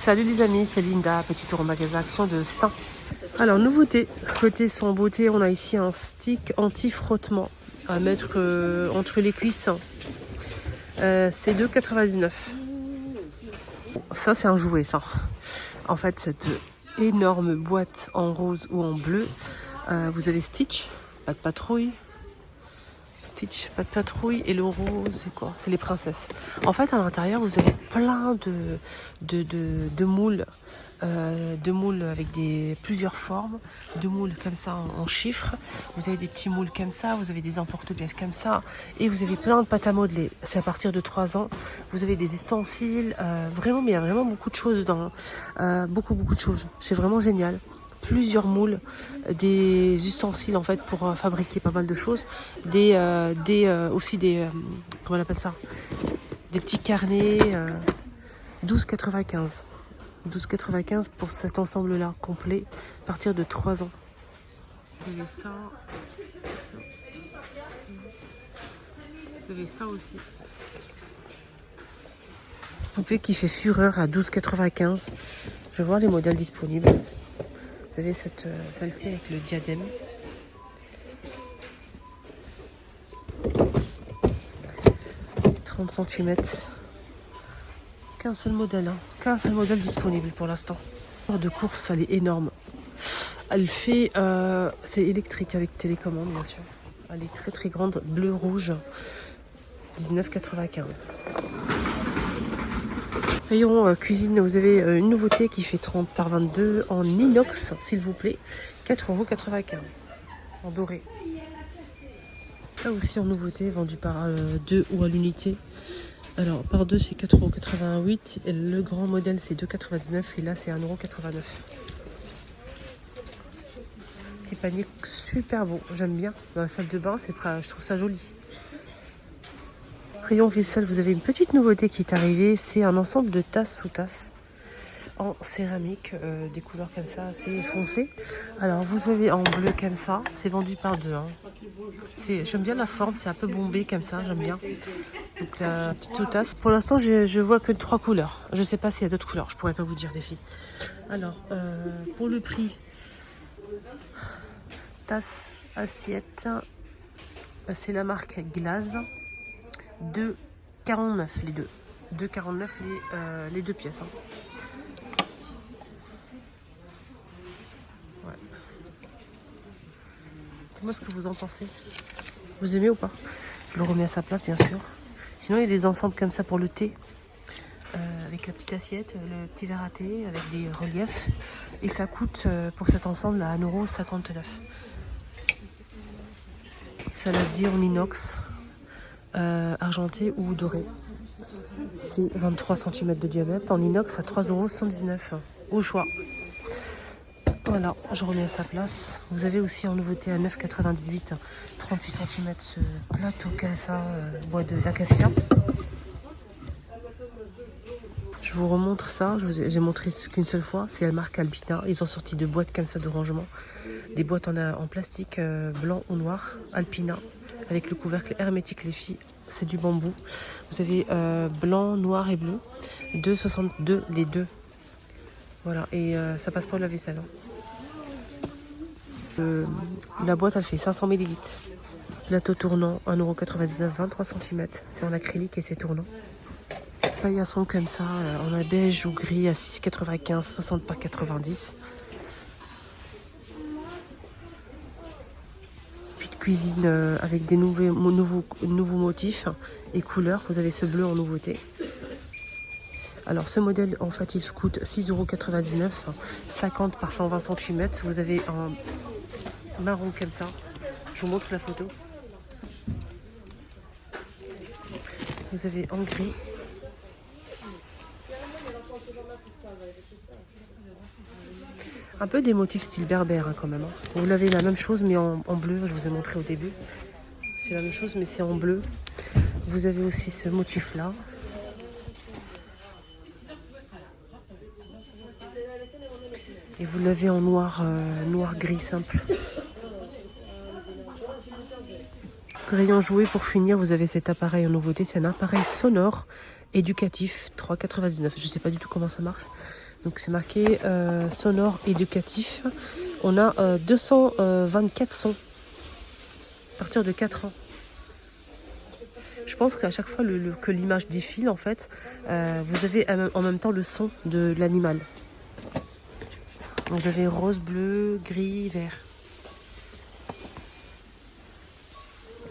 Salut les amis, c'est Linda, petit tour au magasin Action de Stein. Alors nouveauté, côté soin beauté, on a ici un stick anti-frottement à mettre entre les cuisses. C'est 2,99 €. Ça c'est un jouet ça. En fait cette énorme boîte en rose ou en bleu, vous avez Stitch, pas de patrouille. Stitch, pas de patrouille, et le rose, c'est quoi? C'est les princesses. En fait, à l'intérieur, vous avez plein de moules, avec plusieurs formes, de moules comme ça en chiffres. Vous avez des petits moules comme ça, vous avez des emporte-pièces comme ça, et vous avez plein de pâtes à modeler. C'est à partir de 3 ans. Vous avez des ustensiles, vraiment, mais il y a vraiment beaucoup de choses dedans. Beaucoup de choses. C'est vraiment génial. Plusieurs moules, des ustensiles en fait pour fabriquer pas mal de choses, aussi des comment on appelle ça, des petits carnets, 12,95 12,95 pour cet ensemble là complet à partir de 3 ans. Vous avez ça. Vous avez ça aussi, poupée qui fait fureur à 12,95 €. Je vais voir les modèles disponibles. Vous avez celle-ci avec le diadème. « 30 cm. Qu'un seul modèle, qu'un seul modèle disponible pour l'instant. De course, elle est énorme. Elle fait, c'est électrique avec télécommande bien sûr. Elle est très très grande, bleu-rouge, 19,95 €. Rayon cuisine, vous avez une nouveauté qui fait 30 par 22 en inox, s'il vous plaît, 4,95 € en doré. Ça aussi en nouveauté, vendu par 2 ou à l'unité. Alors par 2 c'est 4,88 € et le grand modèle c'est 2,99 € et là c'est 1,89 €. Petit panier super beau, j'aime bien. Dans la salle de bain, je trouve ça joli. Rayon vaisselle, vous avez une petite nouveauté qui est arrivée, c'est un ensemble de tasses sous tasses en céramique, des couleurs comme ça assez foncées. Alors vous avez en bleu comme ça, c'est vendu par 2. J'aime bien la forme, c'est un peu bombé comme ça, j'aime bien. Donc la petite sous-tasse. Pour l'instant je vois que 3 couleurs. Je sais pas s'il y a d'autres couleurs, je pourrais pas vous dire les filles. Alors pour le prix, tasse, assiette, c'est la marque Glaze. 2,49 € les deux. 2,49 € les deux pièces. Ouais. Dites-moi ce que vous en pensez. Vous aimez ou pas? Je le remets à sa place bien sûr. Sinon il y a des ensembles comme ça pour le thé. Avec la petite assiette, le petit verre à thé avec des reliefs. Et ça coûte pour cet ensemble à 1,59 €. Saladier en inox. Argenté ou doré. C'est 23 cm de diamètre en inox à 3,119 € au choix. Voilà, je remets à sa place. Vous avez aussi en nouveauté à 9,98 €, 38 cm ce plateau comme ça, bois d'acacia. Je vous remontre ça, j'ai montré qu'une seule fois, c'est la marque Alpina. Ils ont sorti 2 boîtes comme ça de rangement. Des boîtes en plastique blanc ou noir, Alpina, avec le couvercle hermétique les filles. C'est du bambou. Vous avez blanc, noir et bleu. 2,62 € les deux. Voilà, et ça passe pas au lave-vaisselle. La boîte elle fait 500 ml. Plateau tournant, 1,99 €, 23 cm. C'est en acrylique et c'est tournant. Paillasson comme ça, en a beige ou gris à 6,95 €, 60 par 90. Cuisine avec des nouveaux motifs et couleurs. Vous avez ce bleu en nouveauté. Alors ce modèle en fait il coûte 6,99 €, 50 par 120 cm. Vous avez un marron comme ça. Je vous montre la photo. Vous avez en gris. Un peu des motifs style berbère quand même. Vous l'avez la même chose mais en bleu, je vous ai montré au début. C'est la même chose mais c'est en bleu. Vous avez aussi ce motif là. Et vous l'avez en noir, noir gris simple. Rayon jouet pour finir, vous avez cet appareil en nouveauté. C'est un appareil sonore éducatif, 3,99 €. Je ne sais pas du tout comment ça marche. Donc c'est marqué sonore éducatif. On a 224 sons à partir de 4 ans. Je pense qu'à chaque fois que l'image défile, en fait, vous avez en même temps le son de l'animal. Donc vous avez rose, bleu, gris, vert.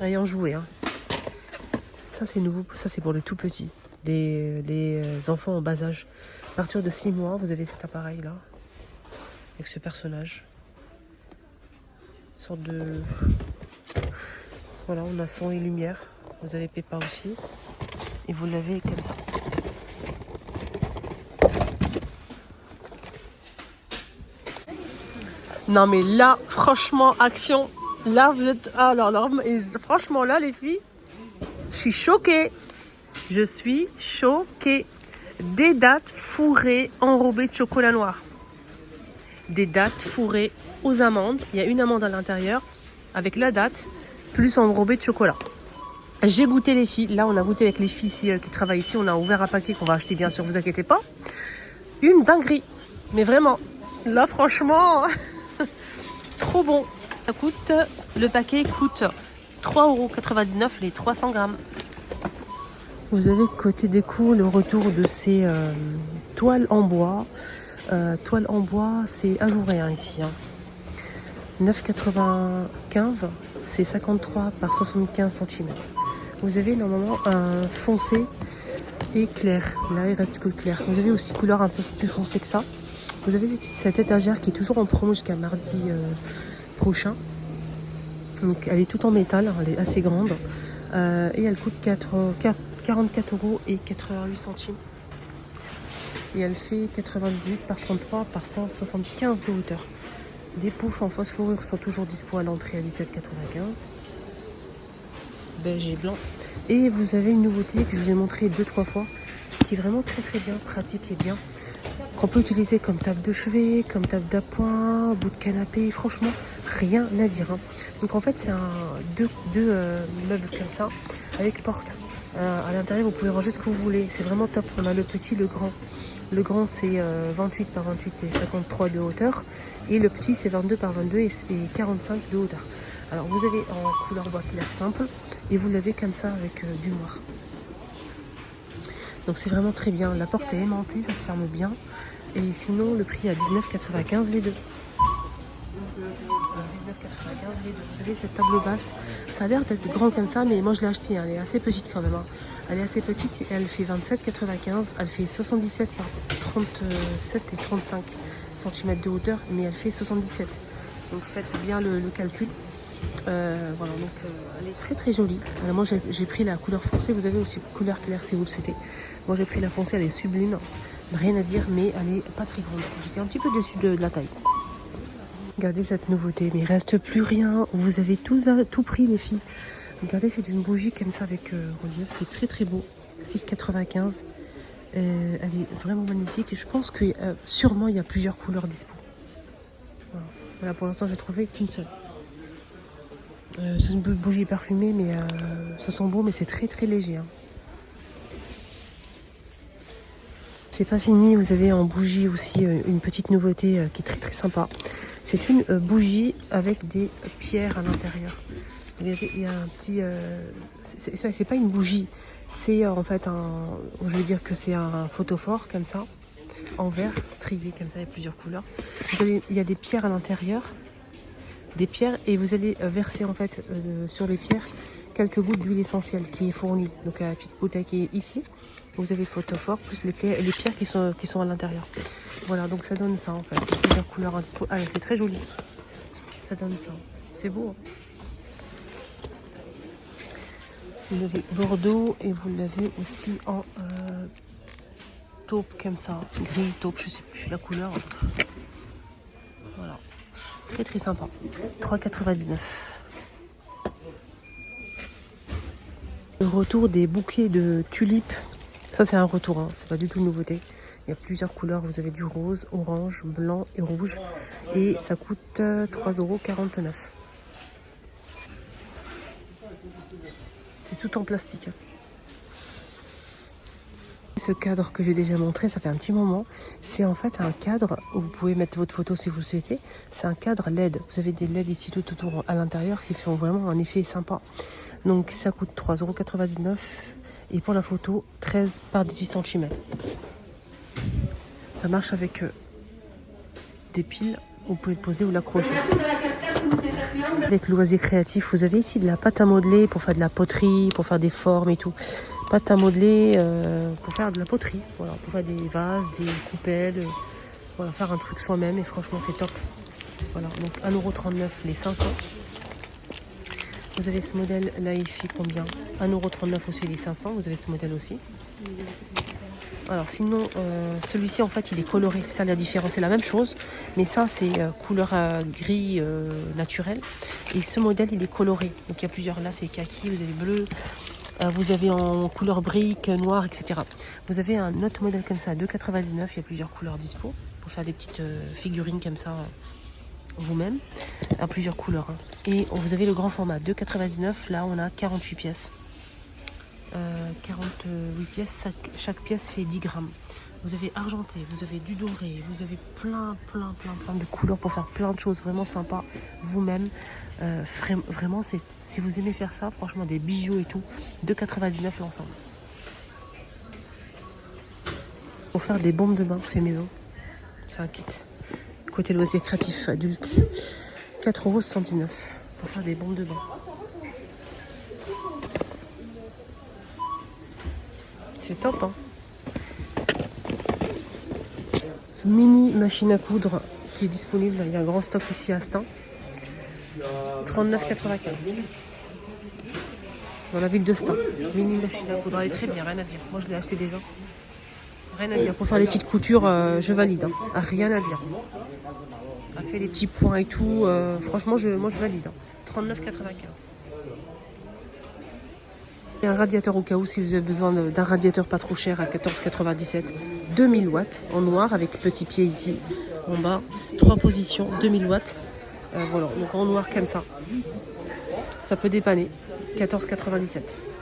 Ayant joué, hein. Ça c'est nouveau, ça c'est pour les tout petits, les enfants en bas âge. À partir de 6 mois, vous avez cet appareil là, avec ce personnage. Une sorte de... Voilà, on a son et lumière. Vous avez Peppa aussi. Et vous l'avez comme ça. Non mais là, franchement, action. Là, vous êtes... Alors, et franchement, là, les filles, je suis choquée. Je suis choquée. Des dattes fourrées enrobées de chocolat noir. Des dattes fourrées aux amandes. Il y a une amande à l'intérieur avec la date, plus enrobée de chocolat. J'ai goûté les filles. Là, on a goûté avec les filles ici, qui travaillent ici. On a ouvert un paquet qu'on va acheter, bien sûr, vous inquiétez pas. Une dinguerie. Mais vraiment, là, franchement, trop bon. Ça coûte, le paquet coûte 3,99 € les 300 grammes. Vous avez côté déco le retour de ces toiles en bois. Toile en bois, c'est ajouré hein, ici. Hein. 9,95 €, c'est 53 par 75 cm. Vous avez normalement un foncé et clair. Là, il reste que clair. Vous avez aussi couleur un peu plus foncée que ça. Vous avez cette étagère qui est toujours en promo jusqu'à mardi prochain. Donc, elle est toute en métal, elle est assez grande. Et elle coûte 44,88 €. Et elle fait 98 par 33 par 175 de hauteur. Des poufs en fausse fourrure sont toujours dispo à l'entrée à 17,95 €. Beige et blanc. Et vous avez une nouveauté que je vous ai montré 2-3 fois, qui est vraiment très très bien, pratique et bien. Qu'on peut utiliser comme table de chevet, comme table d'appoint, bout de canapé, franchement, rien à dire. Hein. Donc en fait, c'est deux meubles comme ça, avec porte. À l'intérieur, vous pouvez ranger ce que vous voulez. C'est vraiment top. On a le petit, le grand. Le grand, c'est 28 par 28 et 53 de hauteur. Et le petit, c'est 22 par 22 et 45 de hauteur. Alors, vous avez en couleur bois clair simple et vous l'avez comme ça avec du noir. Donc, c'est vraiment très bien. La porte est aimantée, ça se ferme bien. Et sinon, le prix est à 19,95 € les deux. 19,95 € les deux. Vous avez cette table basse. Ça a l'air d'être grand comme ça, mais moi je l'ai acheté. Hein. Elle est assez petite quand même. Hein. Elle est assez petite. Elle fait 27,95 €. Elle fait 77 par 37 et 35 cm de hauteur, mais elle fait 77. Donc faites bien le calcul. Voilà, donc elle est très très jolie. Alors, moi j'ai pris la couleur foncée. Vous avez aussi couleur claire si vous le souhaitez. Moi j'ai pris la foncée. Elle est sublime. Rien à dire, mais elle est pas très grande. J'étais un petit peu déçue de la taille. Regardez cette nouveauté, mais il reste plus rien. Vous avez tout pris les filles. Regardez, c'est une bougie comme ça avec relief. C'est très très beau. 6,95 €. Elle est vraiment magnifique. Et je pense que sûrement il y a plusieurs couleurs dispo. Voilà, pour l'instant j'ai trouvé qu'une seule. C'est une bougie parfumée, mais ça sent bon, mais c'est très très léger. Hein. C'est pas fini, vous avez en bougie aussi une petite nouveauté qui est très très sympa. C'est une bougie avec des pierres à l'intérieur. Il y a un petit... c'est pas une bougie, c'est en fait je veux dire que c'est un photophore comme ça, en verre, strié comme ça, il y a plusieurs couleurs. Il y a des pierres à l'intérieur, des pierres, et vous allez verser en fait sur les pierres quelques gouttes d'huile essentielle qui est fournie. Donc la petite bouteille qui est ici. Vous avez le photophore plus les pierres qui sont à l'intérieur. Voilà, donc ça donne ça en fait. C'est plusieurs couleurs indispo. Ah, c'est très joli. Ça donne ça. C'est beau. Hein. Vous l'avez bordeaux et vous l'avez aussi en taupe comme ça. Gris, taupe, je sais plus la couleur. Voilà. Très très sympa. 3,99 €. Le retour des bouquets de tulipes. Ça c'est un retour, hein. C'est pas du tout une nouveauté. Il y a plusieurs couleurs, vous avez du rose, orange, blanc et rouge. Et ça coûte 3,49 €. C'est tout en plastique. ce cadre que j'ai déjà montré, ça fait un petit moment. C'est en fait un cadre où vous pouvez mettre votre photo si vous le souhaitez. C'est un cadre LED. Vous avez des LED ici tout autour à l'intérieur qui font vraiment un effet sympa. Donc ça coûte 3,99 € et pour la photo 13 par 18 cm. Ça marche avec des piles. Vous pouvez le poser ou l'accrocher. Avec Loisirs Créatifs, vous avez ici de la pâte à modeler pour faire de la poterie, pour faire des formes et tout. Pâte à modeler pour faire de la poterie, voilà, pour faire des vases, des coupelles, voilà, faire un truc soi-même et franchement c'est top. Voilà, donc 1,39 € les 500. Vous avez ce modèle là, il fait combien? 1,39 € aussi les 500, vous avez ce modèle aussi. Alors sinon, celui-ci en fait il est coloré, c'est ça la différence, c'est la même chose, mais ça c'est couleur gris naturel. Et ce modèle il est coloré, donc il y a plusieurs, là c'est kaki, vous avez bleu, vous avez en couleur brique, noir, etc. Vous avez un autre modèle comme ça à 2,99 €, il y a plusieurs couleurs dispo, pour faire des petites figurines comme ça vous-même, à plusieurs couleurs. Hein. Et vous avez le grand format, 2,99 €, là on a 48 pièces. 48 pièces, chaque pièce fait 10 grammes. Vous avez argenté, vous avez du doré, vous avez plein de couleurs pour faire plein de choses vraiment sympas vous-même. Vraiment, si vous aimez faire ça, franchement, des bijoux et tout, 2,99 € l'ensemble. Pour faire des bombes de bain fait maison, c'est un kit. Côté Loisirs Créatifs adulte, 4,79 € pour faire des bombes de bain. C'est top, hein. Mini machine à coudre qui est disponible. Il y a un grand stock ici à Stein. 39,95 €. Dans la ville de Stein. Mini machine à coudre. Elle est très bien, rien à dire. Moi, je l'ai acheté déjà. Rien à dire. Pour faire les petites coutures, je valide. Hein. Rien à dire. Elle fait les petits points et tout. Franchement, moi, je valide. Hein. 39,95 €. Et un radiateur au cas où, si vous avez besoin d'un radiateur pas trop cher à 14,97 €. 2000 watts en noir avec petit pied ici en bas. 3 positions, 2000 watts. Voilà, donc en noir comme ça. Ça peut dépanner. 14,97 €.